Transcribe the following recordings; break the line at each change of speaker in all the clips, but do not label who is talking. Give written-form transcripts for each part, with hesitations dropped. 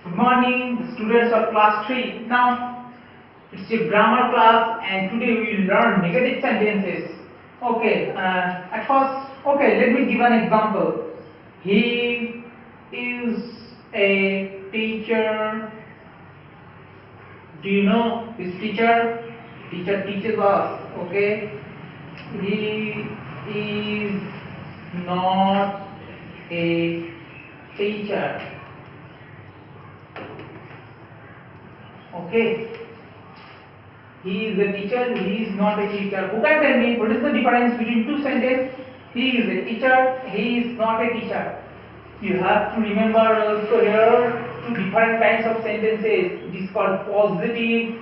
Good morning, the students of class 3. Now, it's a grammar class and today we will learn negative sentences. Okay, at first, let me give an example. He is a teacher. Do you know this teacher? Teacher teaches us, okay? He is not a teacher. Okay, he is a teacher, he is not a teacher. Who can tell me what is the difference between two sentences? He is a teacher, he is not a teacher. You have to remember also here two different kinds of sentences. It is called positive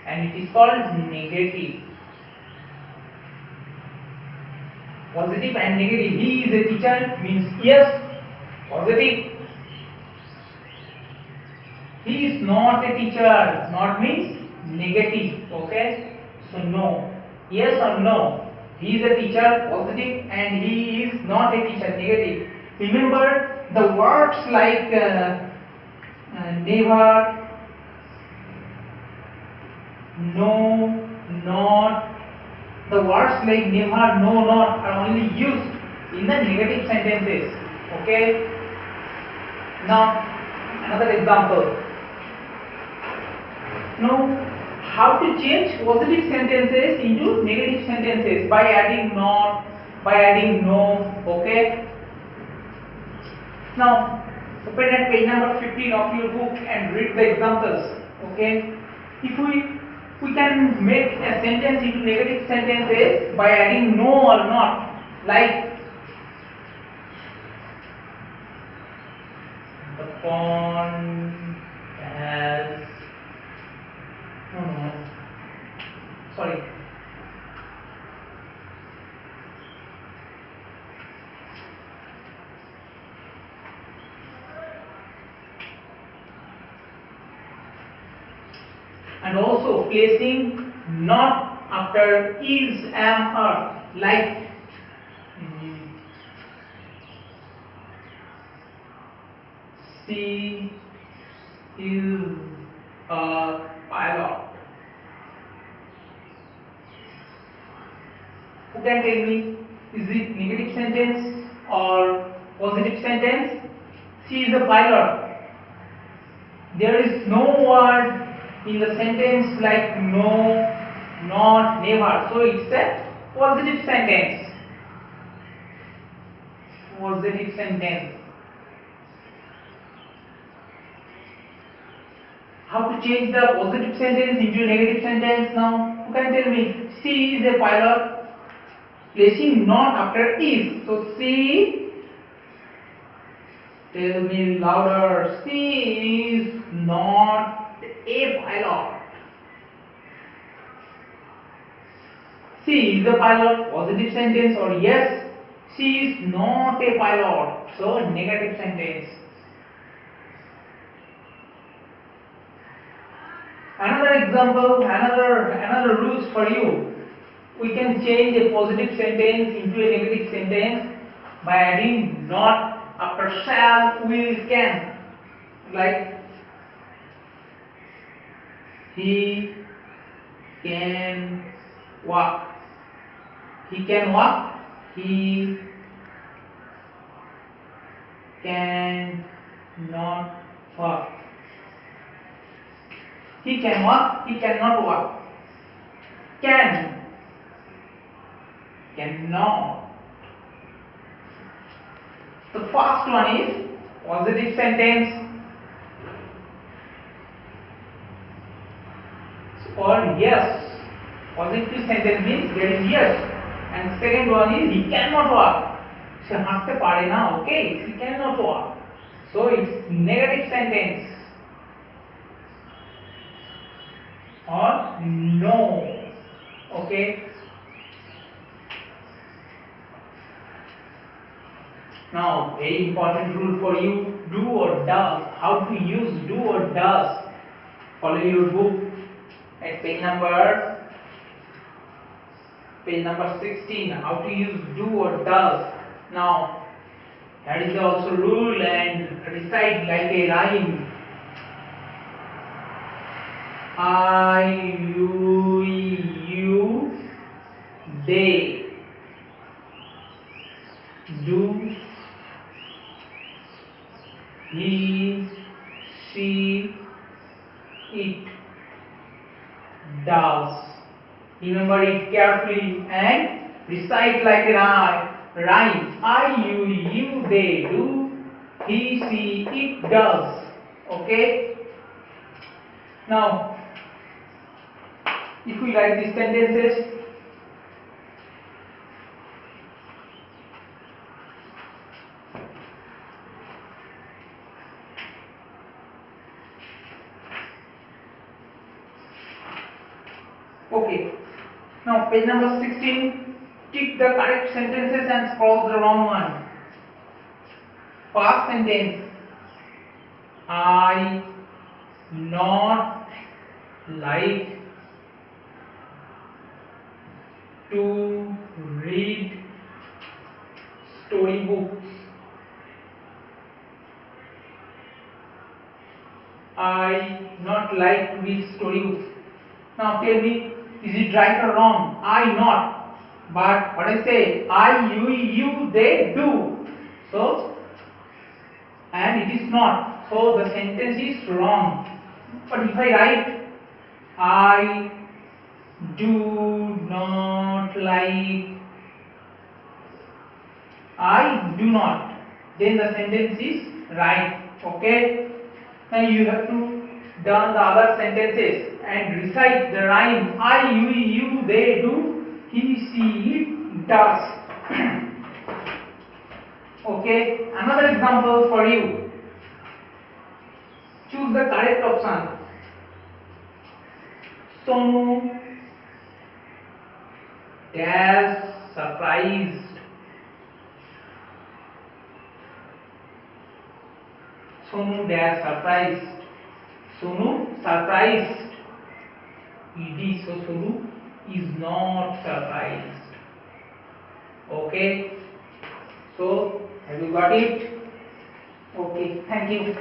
and it is called negative. Positive and negative. He is a teacher means yes, positive. He is not a teacher, not means negative, okay? So no, yes or no, he is a teacher, positive, and he is not a teacher, negative. Remember the words like never, no, not, the words like never, no, not are only used in the negative sentences, okay? Now, another example. Now, how to change positive sentences into negative sentences by adding not, by adding no, okay? Now, open at page number 15 of your book and read the examples, okay? If we can make a sentence into negative sentences by adding no or not, like the pond has sorry. And also placing not after is, am, are, like she is a pilot. Who can tell me, is it negative sentence or positive sentence? She is a pilot. There is no word in the sentence like no, not, never. So it's a positive sentence. Positive sentence. How to change the positive sentence into negative sentence now? Who can tell me? She is a pilot. Placing not after is. So she, tell me louder, she is not a pilot. She is a pilot, positive sentence, or yes, she is not a pilot. So negative sentence. Another example, another rules for you. We can change a positive sentence into a negative sentence by adding not after shall, will, can. Like he can walk. He can walk. He can not walk. He can walk. He cannot walk. Cannot. The first one is positive sentence or yes. Positive sentence means there is yes. And second one is he cannot walk. So haste pare na, okay? He cannot walk. So it's negative sentence or no. Okay? Now, very important rule for you, do or does. How to use do or does. Follow your book at page number 16. How to use do or does. Now, That is also rule, and recite like a rhyme. I, you, they, do, he, she, it, does. Remember it carefully and recite like a rhyme. I, you, they, do, he, she, it, does. Okay? Now, if we write these sentences, okay. Now, page number 16, tick the correct sentences and scroll the wrong one. First sentence, I not like to read storybooks. I not like to read storybooks. Now tell me, is it right or wrong? I not. But what I say, I, you, they do. So, and it is not. So the sentence is wrong. But if I write, I do not like, I do not, then the sentence is right. Okay? Now you have to learn the other sentences and recite the rhyme. I, you, they, do, he, she, it, does. Okay? Another example for you. Choose the correct option. Sonu dash surprised. Sonu dash surprised. Sonu surprised. ED, so Sonu is not surprised. Okay? So, have you got it? Okay, thank you.